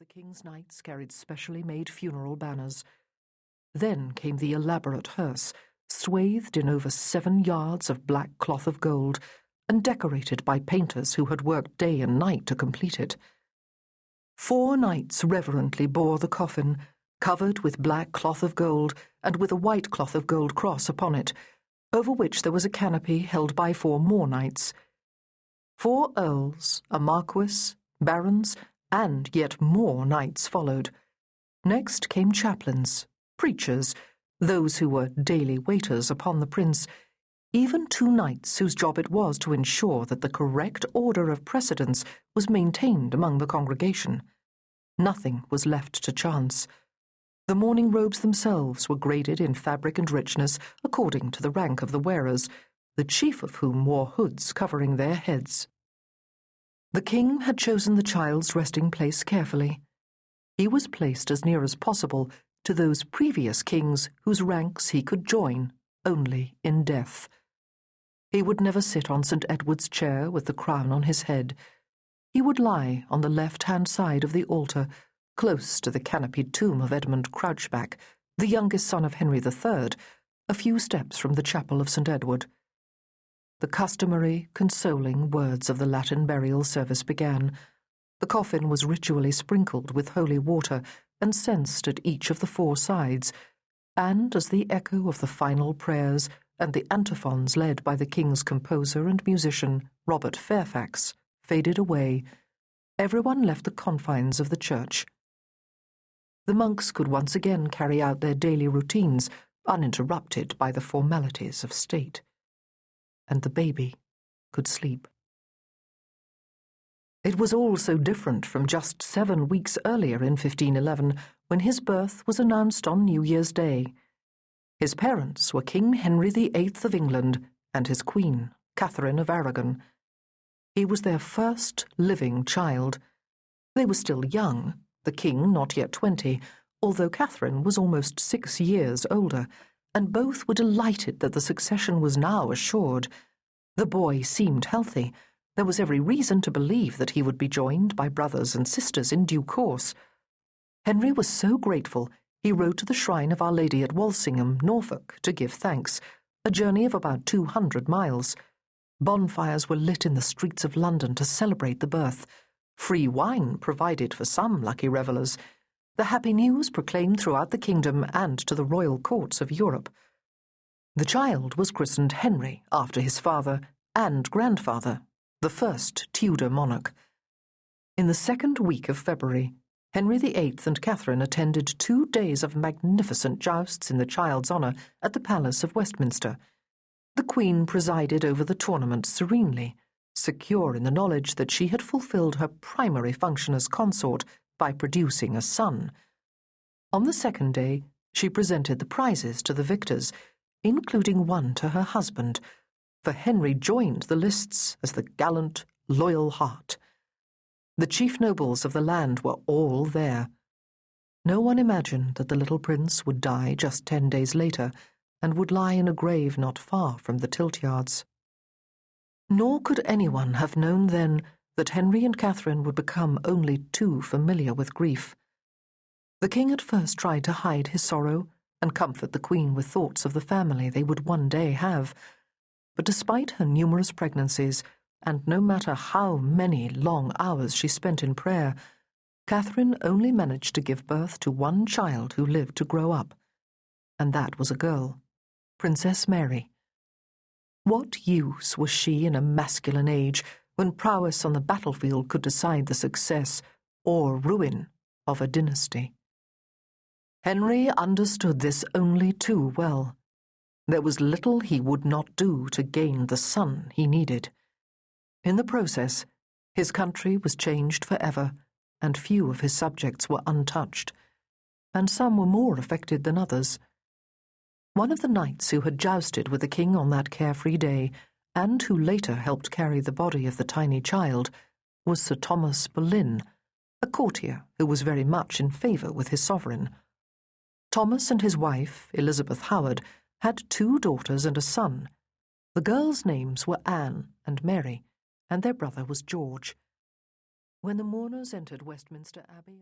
the king's knights carried specially made funeral banners. Then came the elaborate hearse, swathed in over 7 yards of black cloth of gold, and decorated by painters who had worked day and night to complete it. 4 knights reverently bore the coffin, covered with black cloth of gold and with a white cloth of gold cross upon it, over which there was a canopy held by 4 more knights. 4 earls, a marquis, barons, and yet more knights followed. Next came chaplains, preachers, those who were daily waiters upon the prince, even 2 knights whose job it was to ensure that the correct order of precedence was maintained among the congregation. Nothing was left to chance. The mourning robes themselves were graded in fabric and richness according to the rank of the wearers, the chief of whom wore hoods covering their heads. The king had chosen the child's resting place carefully. He was placed as near as possible to those previous kings whose ranks he could join only in death. He would never sit on St. Edward's chair with the crown on his head. He would lie on the left-hand side of the altar, close to the canopied tomb of Edmund Crouchback, the youngest son of Henry III, a few steps from the chapel of St. Edward. The customary, consoling words of the Latin burial service began. The coffin was ritually sprinkled with holy water and censed at each of the 4 sides, and as the echo of the final prayers and the antiphons led by the king's composer and musician, Robert Fairfax, faded away, everyone left the confines of the church. The monks could once again carry out their daily routines, uninterrupted by the formalities of state. And the baby could sleep. It was all so different from just 7 weeks earlier in 1511, when his birth was announced on New Year's Day. His parents were King Henry VIII of England and his queen, Catherine of Aragon. He was their first living child. They were still young, the king not yet 20, although Catherine was almost 6 years older, and both were delighted that the succession was now assured. The boy seemed healthy. There was every reason to believe that he would be joined by brothers and sisters in due course. Henry was so grateful, he rode to the shrine of Our Lady at Walsingham, Norfolk, to give thanks, a journey of about 200 miles. Bonfires were lit in the streets of London to celebrate the birth. Free wine provided for some lucky revellers. The happy news proclaimed throughout the kingdom and to the royal courts of Europe. The child was christened Henry after his father and grandfather, the first Tudor monarch. In the 2nd week of February, Henry VIII and Catherine attended 2 days of magnificent jousts in the child's honour at the Palace of Westminster. The Queen presided over the tournament serenely, secure in the knowledge that she had fulfilled her primary function as consort by producing a son. On the 2nd day, she presented the prizes to the victors, including one to her husband, for Henry joined the lists as the gallant, loyal heart. The chief nobles of the land were all there. No one imagined that the little prince would die just 10 days later and would lie in a grave not far from the tilt-yards. Nor could anyone have known then that Henry and Catherine would become only too familiar with grief. The king at first tried to hide his sorrow and comfort the Queen with thoughts of the family they would one day have, but despite her numerous pregnancies, and no matter how many long hours she spent in prayer, Catherine only managed to give birth to 1 child who lived to grow up, and that was a girl, Princess Mary. What use was she in a masculine age, when prowess on the battlefield could decide the success or ruin of a dynasty? Henry understood this only too well. There was little he would not do to gain the son he needed. In the process, his country was changed forever, and few of his subjects were untouched, and some were more affected than others. One of the knights who had jousted with the king on that carefree day, and who later helped carry the body of the tiny child, was Sir Thomas Boleyn, a courtier who was very much in favour with his sovereign. Thomas and his wife, Elizabeth Howard, had 2 daughters and a son. The girls' names were Anne and Mary, and their brother was George. When the mourners entered Westminster Abbey